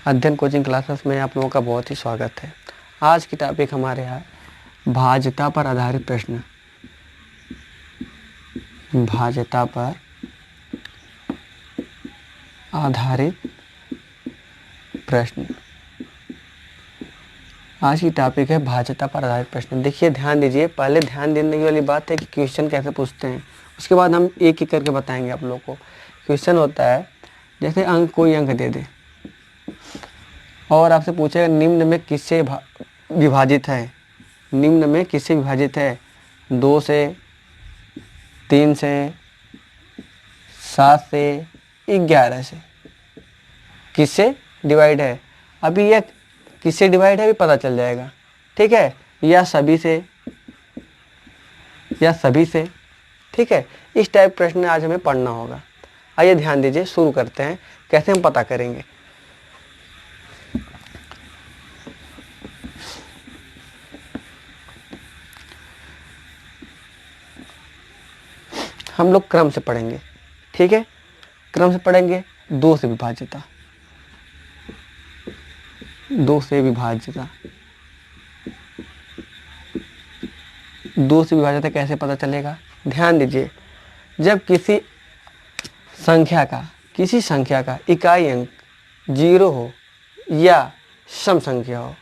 अध्ययन coaching classes में आप लोगों का बहुत ही स्वागत है। आज की टॉपिक हमारे यहाँ भाज्यता पर आधारित प्रश्न। भाज्यता पर आधारित प्रश्न। आज की टॉपिक है भाज्यता पर आधारित प्रश्न। देखिए, ध्यान दीजिए। पहले ध्यान देने वाली बात है कि क्वेश्चन कैसे पूछते हैं, उसके बाद हम एक एक करके बताएंगे आप लोगों को। क्वेश्चन होता है जैसे कोई अंक दे दे और आपसे पूछेगा निम्न में किससे विभाजित है। निम्न में किससे विभाजित है? 2 से, 3 से, 7 से, 11 से। किससे डिवाइड है? अभी यह किससे डिवाइड है अभी पता चल जाएगा, ठीक है। या सभी से, या सभी से, ठीक है। इस टाइप प्रश्न आज हमें पढ़ना होगा। आइए ध्यान दीजिए, शुरू करते हैं। कैसे हम पता करेंगे? हम लोग क्रम से पढ़ेंगे, ठीक है। क्रम से पढ़ेंगे। 2 से विभाज्यता, 2 से विभाज्यता। 2 से विभाज्यता कैसे पता चलेगा? ध्यान दीजिए। जब किसी संख्या का इकाई अंक 0 हो या सम संख्या हो,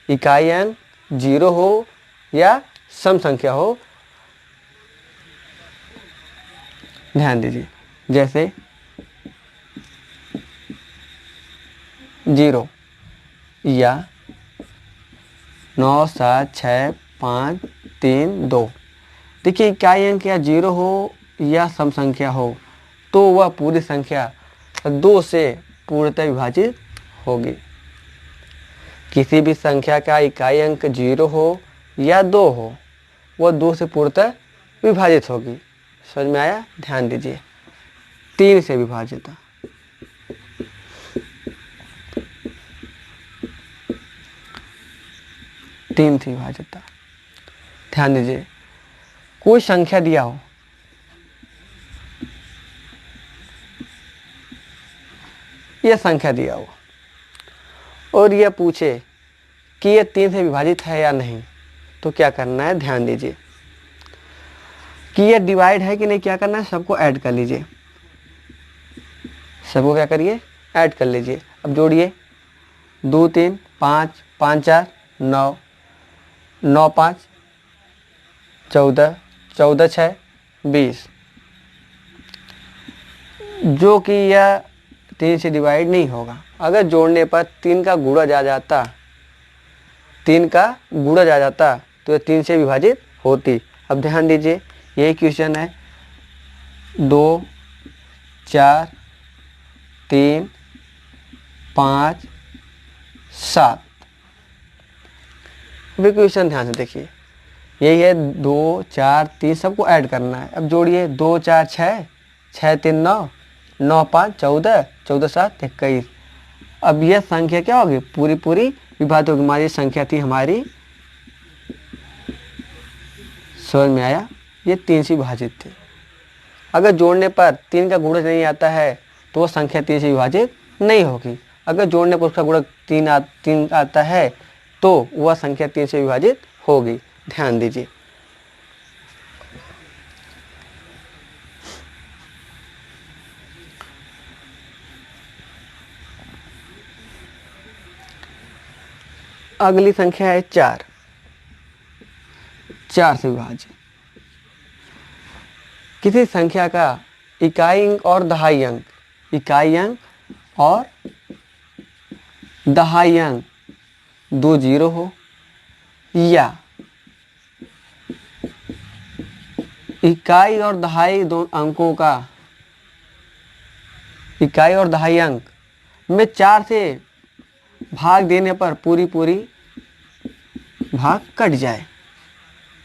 इकाई अंक 0 हो या सम संख्या हो, ध्यान दीजिए। जैसे 0 या 9, 7, 6, 5, 3, 2। देखिए, इकाई अंक या 0 हो या सम संख्या हो तो वह पूरी संख्या 2 से पूर्णतः विभाजित होगी। किसी भी संख्या का इकाई अंक 0 हो या 2 हो, वह 2 से पूर्णतः विभाजित होगी। समझ में आया? ध्यान दीजिए। 3 से विभाज्यता। 3 से विभाज्यता। ध्यान दीजिए। कोई संख्या दिया हो, यह संख्या दिया हो और यह पूछे कि यह 3 से विभाजित है या नहीं, तो क्या करना है? ध्यान दीजिए कि यह डिवाइड है कि नहीं। क्या करना है? सबको ऐड कर लीजिए। सबको क्या करिए? ऐड कर लीजिए। अब जोड़िए। 2, 3, 5, 5, 4, 9, 9, 5, 14, 14, 6, 20। जो कि यह 3 से डिवाइड नहीं होगा। अगर जोड़ने पर 3 का गुणा जा जाता, 3 का गुणा जा जाता तो यह 3 से विभाजित होती। अब ध्यान दीजिए, यही क्वेश्चन है। 2, 4, 3, 5, 7। अभी क्वेश्चन ध्यान से देखिए। यही है 2, 4, 3, सबको ऐड करना है। अब जोड़िए। 2, 4, 6, 6, 3, 9, 9, 5, 14, 14, 7, 21। अब यह संख्या क्या होगी? पूरी विभाजित होगी। हमारी संख्या थी हमारी, समझ में आया? ये 3 से विभाजित थी। अगर जोड़ने पर 3 का गुणज नहीं आता है तो वह संख्या 3 से विभाजित नहीं होगी। अगर जोड़ने पर उसका गुणज 3 आता है तो वह संख्या 3 से विभाजित होगी। ध्यान दीजिए। अगली संख्या है 4। 4 से विभाज्य। किसी संख्या का इकाई अंक और दहाई अंक, इकाई अंक और दहाई अंक 2 0 हो या इकाई और दहाई दो अंकों का, इकाई और दहाई अंक में 4 से भाग देने पर पूरी भाग कट जाए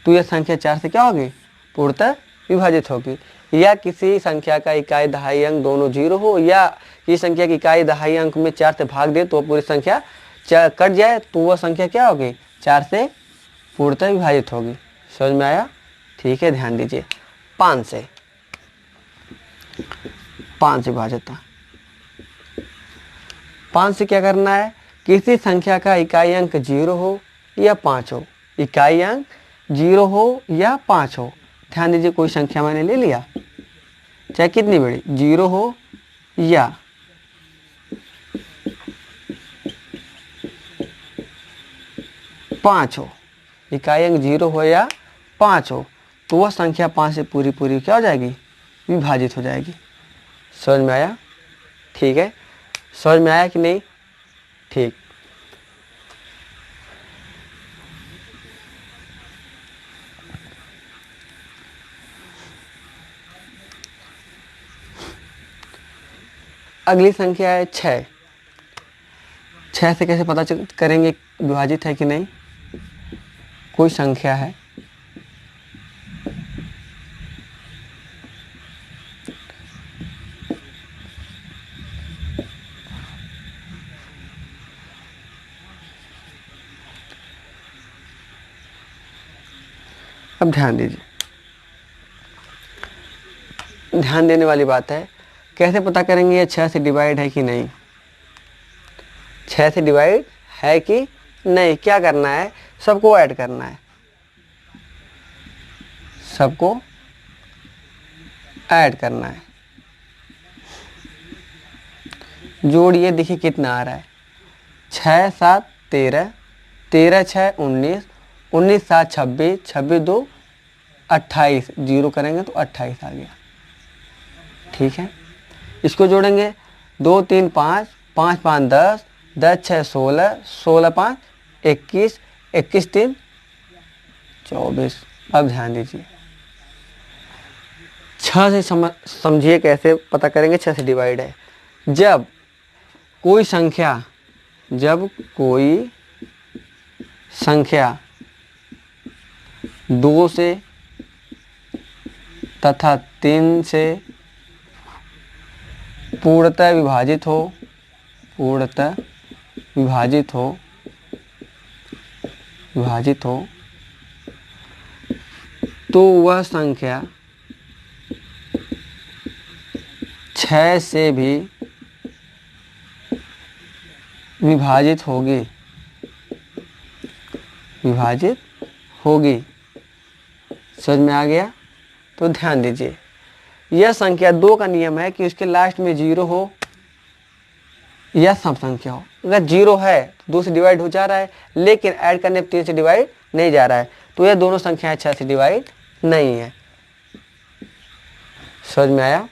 तो यह संख्या 4 से क्या होगी? पूर्णतः विभाजित होगी। या किसी संख्या का इकाई दहाई अंक दोनों 0 हो या किसी संख्या की इकाई दहाई अंक में 4 से भाग दे तो पूरी संख्या कट जाए तो वह संख्या क्या होगी? 4 से पूर्णतः विभाजित होगी। समझ में आया? ठीक है, ध्यान दीजिए। 5 से विभाज्यता। 5 से क्या करना है, किसी संख्या का इकाई अंक 0 हो या 5 हो, इकाई अंक 0 हो या 5 हो। ध्यान दीजिए, कोई संख्या मैंने ले लिया, चाहे कितनी बड़ी, 0 हो या 5 हो, इकाई अंक 0 हो या 5 हो, तो वह संख्या 5 से पूरी पूरी क्या हो जाएगी, विभाजित हो जाएगी। समझ में आया? ठीक है, समझ में आया कि नहीं? ठीक। अगली संख्या है 6। 6 से कैसे पता करेंगे विभाजित है कि नहीं? कोई संख्या है, अब ध्यान दीजिए, ध्यान देने वाली बात है। कैसे पता करेंगे ये 6 से डिवाइड है कि नहीं? 6 से डिवाइड है कि नहीं? क्या करना है, सबको ऐड करना है, सबको ऐड करना है। जोड़िए, देखिए कितना आ रहा है, 6 7 13, 13 6 19, 19 7 26, 26 2 28, 0 करेंगे तो 28 आ गया। ठीक है, इसको जोड़ेंगे, 2 3 5, 5 5 10, 10 6 16, 16 5 21, 21 3 24। अब ध्यान दीजिए, 6 से समझिए कैसे पता करेंगे 6 से डिवाइड है। जब कोई संख्या 2 से तथा 3 से पूर्णतः विभाजित हो, तो वह संख्या 6 से भी विभाजित होगी। समझ में आ गया? तो ध्यान दीजिए, यह संख्या 2 का नियम है कि उसके लास्ट में 0 हो या सम संख्या हो। अगर 0 है तो 2 से डिवाइड हो जा रहा है, लेकिन ऐड करने पर 3 से डिवाइड नहीं जा रहा है, तो यह दोनों संख्याएं 6 से डिवाइड नहीं है। समझ में आया?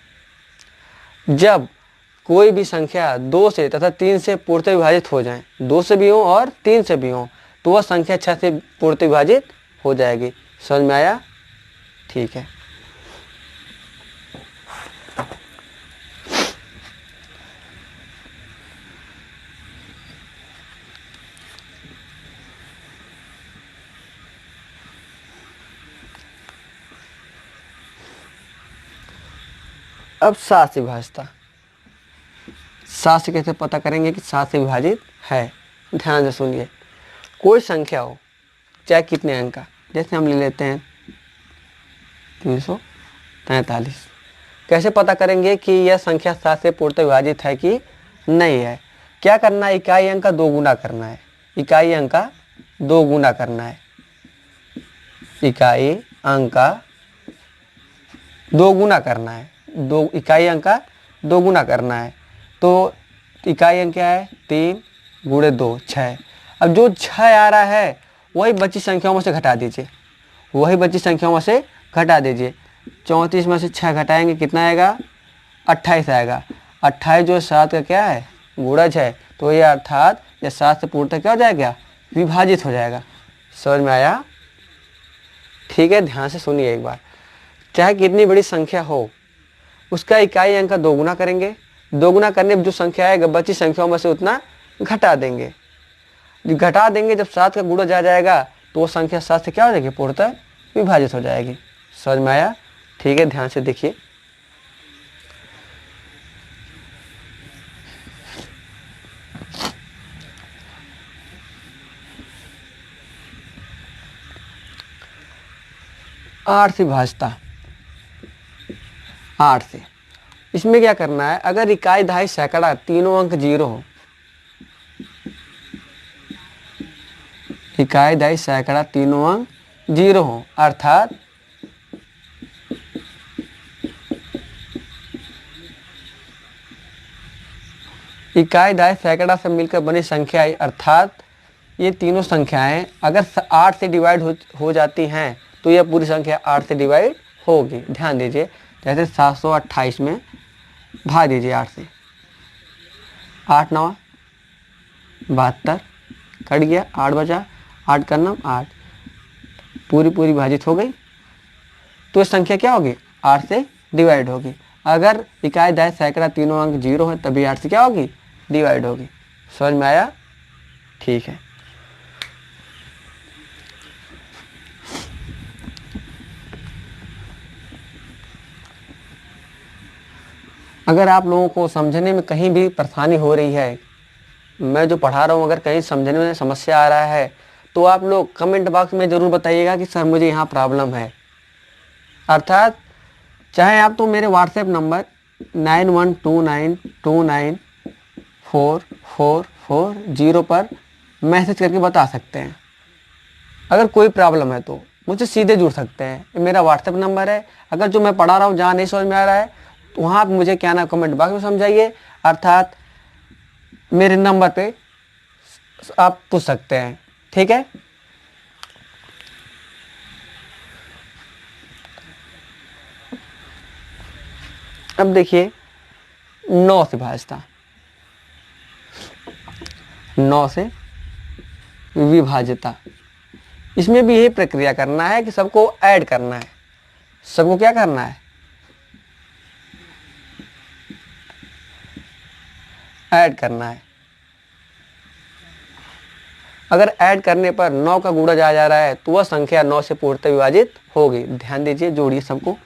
जब कोई भी संख्या 2 से तथा 3 से पूर्णतः विभाजित हो जाए, 2 से भी हो और 3 से भी हो, तो वह संख्या 6 से पूर्णतः विभाजित हो जाएगी। समझ में आया? ठीक है। अब 7 से विभाजित, 7 से कैसे पता करेंगे कि 7 से विभाजित है? ध्यान से सुनिए, कोई संख्या हो, चाहे कितने अंक का, जैसे हम ले लेते हैं 343। कैसे पता करेंगे कि यह संख्या 7 से पूर्णतः विभाजित है कि नहीं है? क्या करना है, इकाई अंक का 2 गुना करना है, इकाई अंक का 2 गुना करना है, इकाई अंक का 2 गुना करना है, इकाई अंक का 2 गुना करना है। तो इकाई अंक क्या है, 3 गुणे 2 6। अब जो 6 आ रहा है वही बची संख्याओं में से घटा दीजिए, 34 में से 6 घटाएंगे कितना आएगा, 28 आएगा। 28 जो 7 का क्या है, गुणज है, तो ये अर्थात ये 7 से पूर्णतः क्या हो जाएगा, विभाजित हो जाएगा। समझ में आया? ठीक है, ध्यान से सुनिए एक बार। चाहे कितनी बड़ी संख्या हो, उसका इकाई अंक का 2 गुना करेंगे, 2 गुना करने पर जो संख्या आएगा बची संख्याओं में से उतना घटा देंगे। जब 7 का गुणज आ जाएगा तो वो संख्या 7 से क्या हो जाएगी, पूर्णतः विभाजित हो जाएगी। समझ में आया? ठीक है, ध्यान से देखिए। आठ से भाजता, 8 से, इसमें क्या करना है, अगर इकाई दहाई सैकड़ा तीनों अंक 0 हो, इकाई दशमलव सैकड़ा तीनों अंक 0 हो, अर्थात इकाई दशमलव सैकड़ा से मिलकर बनी संख्या, अर्थात ये तीनों संख्याएं अगर 8 से डिवाइड हो जाती हैं तो यह पूरी संख्या 8 से डिवाइड होगी। ध्यान दीजिए, जैसे 728 में भाग दीजिए 8 से, 8 9 72, कट गया, 8 बचा, 8 का 9 8, पूरी विभाजित हो गई। तो ये संख्या क्या होगी? 8 से डिवाइड होगी। अगर इकाई दशमलव सैकड़ा तीनों अंक 0 है तभी 8 से क्या होगी? डिवाइड होगी। समझ में आया? ठीक है। अगर आप लोगों को समझने में कहीं भी परेशानी हो रही है, मैं जो पढ़ा रहा हूँ अगर कहीं समझने में समस्या आ रहा है तो आप लोग कमेंट बॉक्स में ज़रूर बताइएगा कि सर मुझे यहाँ प्रॉब्लम है। अर्थात चाहे आप तो मेरे व्हाट्सएप नंबर 9129294440 पर मैसेज करके बता सकते हैं। अगर कोई प्रॉब्लम है तो मुझसे सीधे जुड़ सकते हैं। मेरा व्हाट्सएप नंबर है। अगर जो मैं पढ़ा रहा हूँ जहाँ नहीं समझ में आ रहा है तो वहाँ आप मुझे क्या ना कमेंट बॉक्स में समझाइए, अर्थात मेरे नंबर पे आप पूछ सकते हैं। ठीक है। अब देखिए 9 से भाजता, 9 से विभाजिता, इसमें भी यही प्रक्रिया करना है कि सबको ऐड करना है। सबको क्या करना है? ऐड करना है। अगर ऐड करने पर 9 का गुणज आ जा रहा है तो वह संख्या 9 से पूर्णतः विभाजित होगी। ध्यान दीजिए, जोड़िए सबको।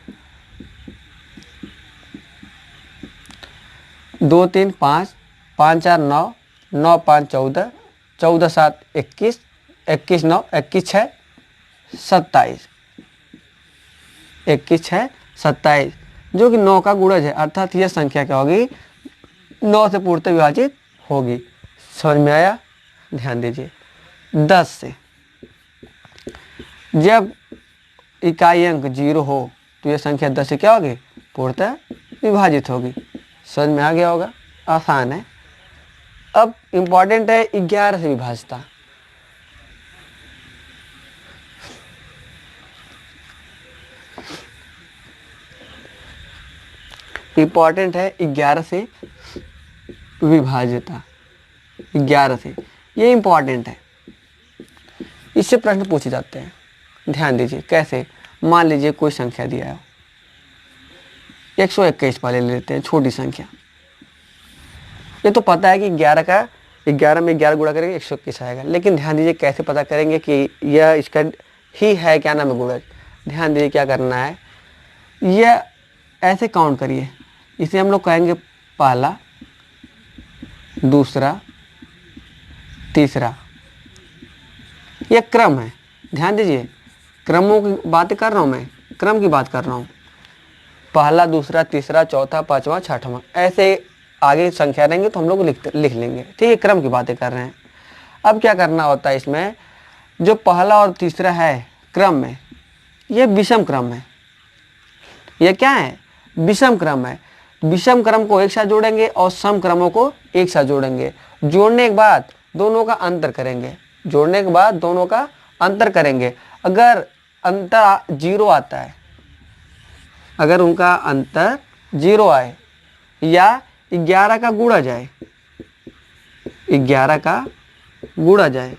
2 3 5, 5 4 9, 9 5 14, 14 7 21, 21 9, 21 6 27, 21 6 27, जो कि 9 का गुणज है। अर्थात यह संख्या क्या होगी? 9 से पूर्णतः विभाजित होगी। समझ में आया? ध्यान दीजिए। 10 से, जब इकाई अंक 0 हो तो यह संख्या 10 से क्या होगी? पूर्णतः विभाजित होगी। समझ में आ गया होगा? आसान है। अब इंपॉर्टेंट है 11 से विभाजिता। इंपॉर्टेंट है 11 से विभाजिता। 11 से, ये इंपॉर्टेंट है। इससे प्रश्न पूछे जाते हैं। ध्यान दीजिए कैसे। मान लीजिए कोई संख्या दिया है, 121 वाले ले लेते हैं, छोटी संख्या। ये तो पता है कि 11 में 11 गुणा करेंगे 121 आएगा, लेकिन ध्यान दीजिए कैसे पता करेंगे कि यह इसका ही है क्या नाम है गुणज। ध्यान दीजिए क्या करना है, यह ऐसे काउंट करिए। इसे हम लोग कहेंगे पहला, दूसरा, तीसरा। यह क्रम है। ध्यान दीजिए, क्रमों की बात कर रहा हूँ मैं, क्रम की बात कर रहा हूँ। पहला, दूसरा, तीसरा, चौथा, पांचवा, छठवां, ऐसे आगे संख्या रहेंगे तो हम लोग लिख लेंगे। ठीक है, क्रम की बातें कर रहे हैं। अब क्या करना होता है इसमें, जो पहला और तीसरा है क्रम में, यह विषम क्रम है। यह क्या है? विषम क्रम है। विषम क्रम को एक साथ जोड़ेंगे और सम क्रमों को एक साथ जोड़ेंगे। जोड़ने के बाद दोनों का अंतर करेंगे। जोड़ने के बाद दोनों का अंतर करेंगे। अगर अंतर 0 आता है, अगर उनका अंतर 0 आए या 11 का गुणज आए, 11 का गुणज आए,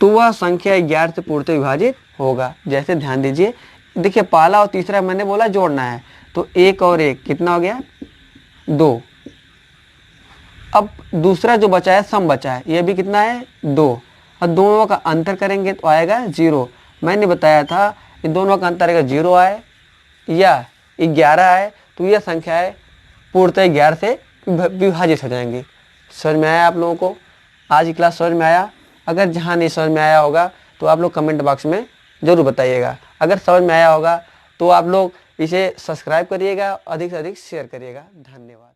तो वह संख्या 11 से पूर्णतः विभाजित होगा। जैसे ध्यान दीजिए, देखिए पहला और तीसरा मैंने बोला जोड़ना है, तो 1 और 1 कितना हो गया? 2। अब दूसरा जो बचा है सम बचा है, यह भी कितना है? 2। और दोनों का अंतर करेंगे तो आएगा 0। मैंने बताया था कि दोनों का अंतर अगर 0 आए या 11 आए तो यह संख्याएं पूर्णतः 11 से विभाजित हो जाएंगी। समझ में आया आप लोगों को? आज की क्लास समझ में आया? अगर जहाँ नहीं समझ में आया होगा तो आप लोग कमेंट बॉक्स में ज़रूर बताइएगा। अगर समझ में आया होगा तो आप लोग इसे सब्सक्राइब करिएगा, अधिक से अधिक शेयर करिएगा। धन्यवाद।